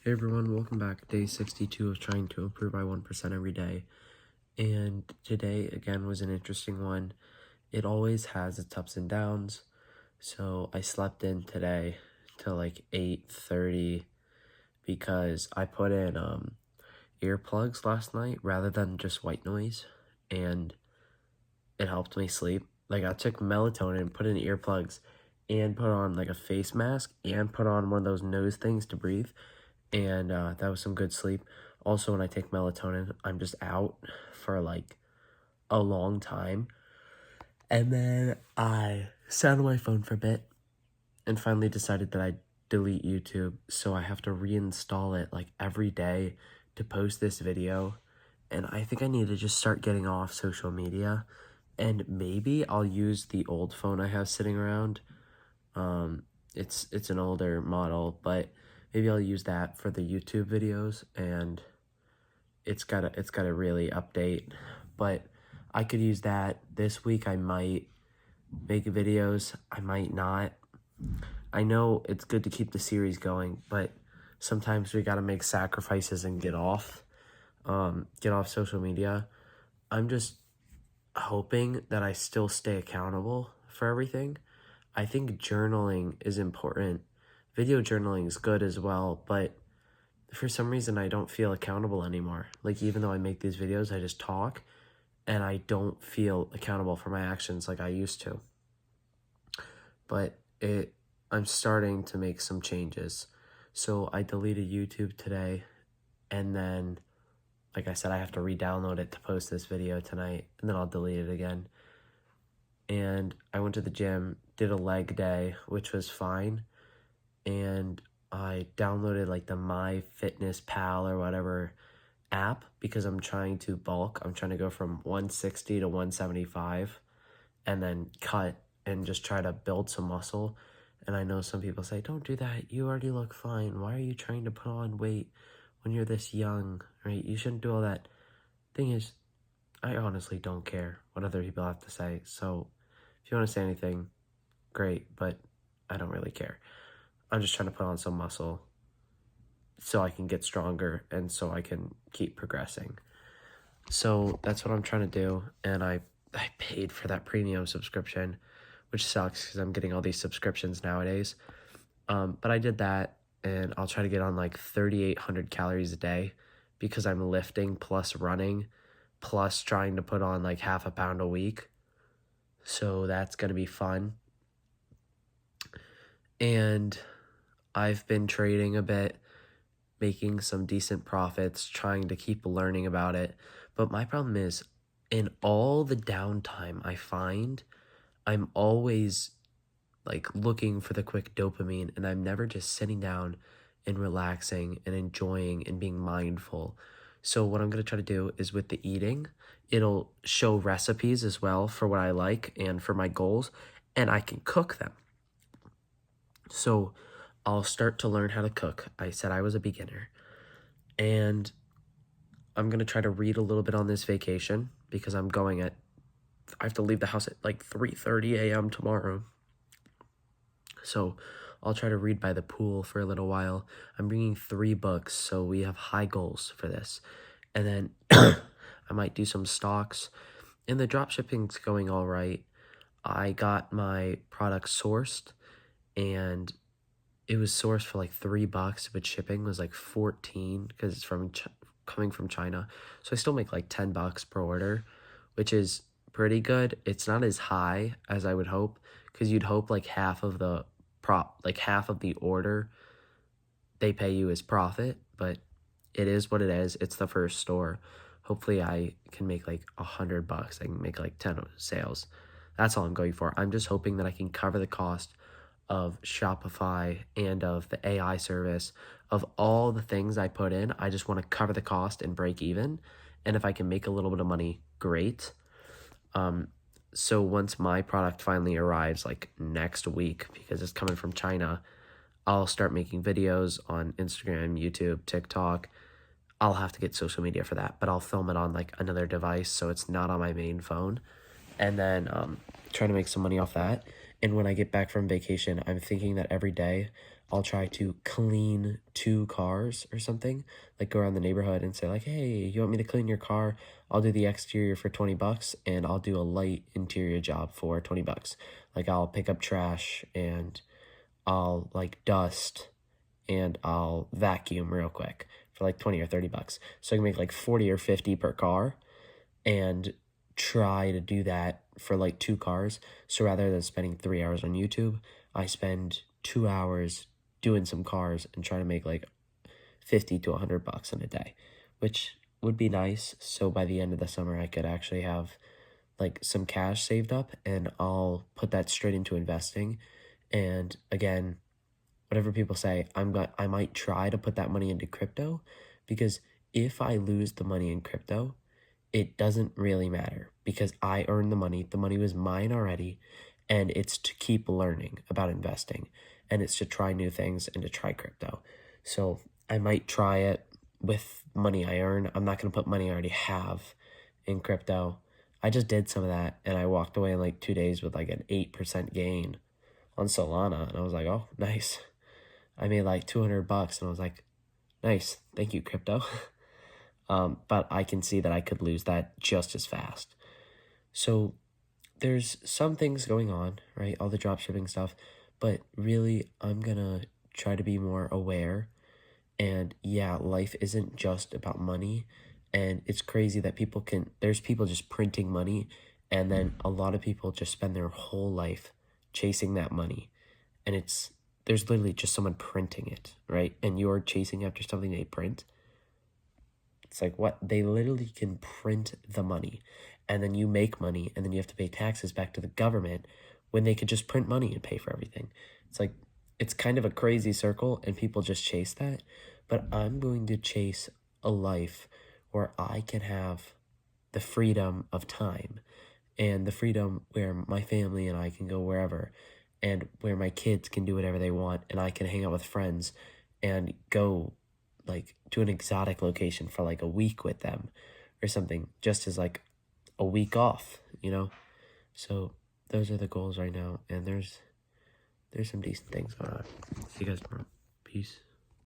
Hey everyone, welcome back. Day 62 of trying to improve by 1% every day. And today, again, was an interesting one. It always has its ups and downs. So I slept in today till like 8:30 because I put in earplugs last night rather than just white noise. And it helped me sleep. Like I took melatonin, put in earplugs, and put on like a face mask and put on one of those nose things to breathe. And that was some good sleep. Also, when I take melatonin, I'm just out for like a long time. And then I sat on my phone for a bit and finally decided that I'd delete YouTube. So I have to reinstall it like every day to post this video. And I think I need to just start getting off social media. And maybe I'll use the old phone I have sitting around. It's an older model, but maybe I'll use that for the YouTube videos, and it's gotta really update. But I could use that this week. I might make videos, I might not. I know it's good to keep the series going, but sometimes we gotta make sacrifices and get off social media. I'm just hoping that I still stay accountable for everything. I think journaling is important. Video journaling is good as well, but for some reason I don't feel accountable anymore. Like even though I make these videos, I just talk and I don't feel accountable for my actions like I used to. But I'm starting to make some changes. So I deleted YouTube today, and then like I said, I have to re-download it to post this video tonight, and then I'll delete it again. And I went to the gym, did a leg day, which was fine. And I downloaded like the MyFitnessPal or whatever app because I'm trying to bulk. I'm trying to go from 160 to 175 and then cut and just try to build some muscle. And I know some people say, don't do that. You already look fine. Why are you trying to put on weight when you're this young, right? You shouldn't do all that. Thing is, I honestly don't care what other people have to say. So if you want to say anything, great, but I don't really care. I'm just trying to put on some muscle so I can get stronger and so I can keep progressing. So that's what I'm trying to do, and I paid for that premium subscription, which sucks because I'm getting all these subscriptions nowadays. But I did that, and I'll try to get on like 3,800 calories a day because I'm lifting plus running plus trying to put on like half a pound a week. So that's going to be fun. And I've been trading a bit, making some decent profits, trying to keep learning about it. But my problem is, in all the downtime I find, I'm always like looking for the quick dopamine, and I'm never just sitting down and relaxing and enjoying and being mindful. So what I'm going to try to do is with the eating, it'll show recipes as well for what I like and for my goals, and I can cook them. So I'll start to learn how to cook. I said I was a beginner. And I'm going to try to read a little bit on this vacation because I have to leave the house at like 3:30 a.m. tomorrow. So I'll try to read by the pool for a little while. I'm bringing 3 books, so we have high goals for this. And then I might do some stocks. And the drop shipping's going all right. I got my product sourced, and it was sourced for like $3, but shipping was like 14 because it's coming from China. So I still make like $10 per order, which is pretty good. It's not as high as I would hope, because you'd hope like half of the order they pay you as profit, but it is what it is. It's the first store. Hopefully I can make like $100. I can make like 10 sales. That's all I'm going for. I'm just hoping that I can cover the cost of Shopify and of the AI service, of all the things I put in. I just want to cover the cost and break even. And if I can make a little bit of money, great. So once my product finally arrives, like next week, because it's coming from China, I'll start making videos on Instagram, YouTube, TikTok. I'll have to get social media for that, but I'll film it on like another device so it's not on my main phone, and then try to make some money off that. And when I get back from vacation, I'm thinking that every day I'll try to clean 2 cars or something, like go around the neighborhood and say like, hey, you want me to clean your car? I'll do the exterior for 20 bucks and I'll do a light interior job for 20 bucks. Like I'll pick up trash and I'll like dust and I'll vacuum real quick for like 20 or 30 bucks. So I can make like 40 or 50 per car and try to do that for like 2 cars. So rather than spending 3 hours on YouTube, I spend 2 hours doing some cars and try to make like 50 to 100 bucks in a day, which would be nice. So by the end of the summer, I could actually have like some cash saved up and I'll put that straight into investing. And again, whatever people say, I might try to put that money into crypto, because if I lose the money in crypto, it doesn't really matter because I earned the money. The money was mine already, and it's to keep learning about investing, and it's to try new things and to try crypto. So I might try it with money I earn. I'm not going to put money I already have in crypto. I just did some of that, and I walked away in like 2 days with like an 8% gain on Solana, and I was like, oh, nice. I made like 200 bucks, and I was like, nice, thank you, crypto. But I can see that I could lose that just as fast. So there's some things going on, right? All the dropshipping stuff, but really, I'm gonna try to be more aware. And yeah, life isn't just about money. And it's crazy that there's people just printing money, and then a lot of people just spend their whole life chasing that money. And there's literally just someone printing it, right? And you're chasing after something they print. It's like, what? They literally can print the money, and then you make money, and then you have to pay taxes back to the government when they could just print money and pay for everything. It's like, it's kind of a crazy circle, and people just chase that. But I'm going to chase a life where I can have the freedom of time and the freedom where my family and I can go wherever, and where my kids can do whatever they want, and I can hang out with friends and go like to an exotic location for like a week with them or something, just as like a week off, you know? So those are the goals right now, and there's some decent things going on. See you guys tomorrow. Peace.